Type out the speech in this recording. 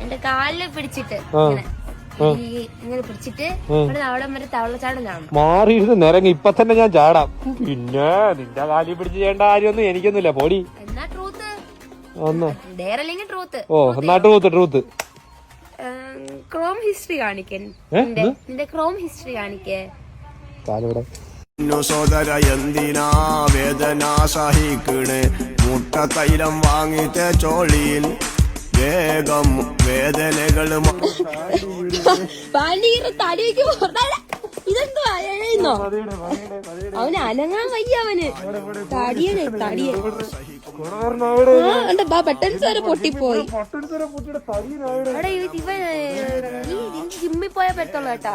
എന്റെ കാലില് പിടിച്ചിട്ട് ഇങ്ങനെ പിടിച്ചിട്ട് അവിടെ വരെ തവളച്ചാട്ടം കാണും. മാറിയിരുന്ന് നിരങ്ങി ഇപ്പൊ തന്നെ ഞാൻ ചാടാം. പിന്നെ നിന്റെ കാലിൽ പിടിച്ച് ചെയ്യേണ്ട കാര്യമൊന്നും എനിക്കൊന്നുമില്ല. പൊടി എന്നാ ട്രൂത്ത് ട്രൂത്ത്. ഓ എന്നാ ട്രൂത്ത് ക്രോം ഹിസ്റ്ററി കാണിക്കൻ. നിന്റെ ക്രോം ഹിസ്റ്ററി കാണിക്കേ. സോദര എന്തിനാ വേദന സഹിക്കണേ, മുട്ട തൈലം വാങ്ങിത്തെ ചോളിയിൽ വേഗം വേദനകൾ. ഇതെന്തുവാ എഴുന്നോ? അവന് അനങ്ങാൻ വയ്യ. അവന് തടിയനെ ബട്ടൺസ് വരെ പൊട്ടിപ്പോയി. ജിമ്മിൽ പോയാ പറ്റുള്ളൂ കേട്ടാ.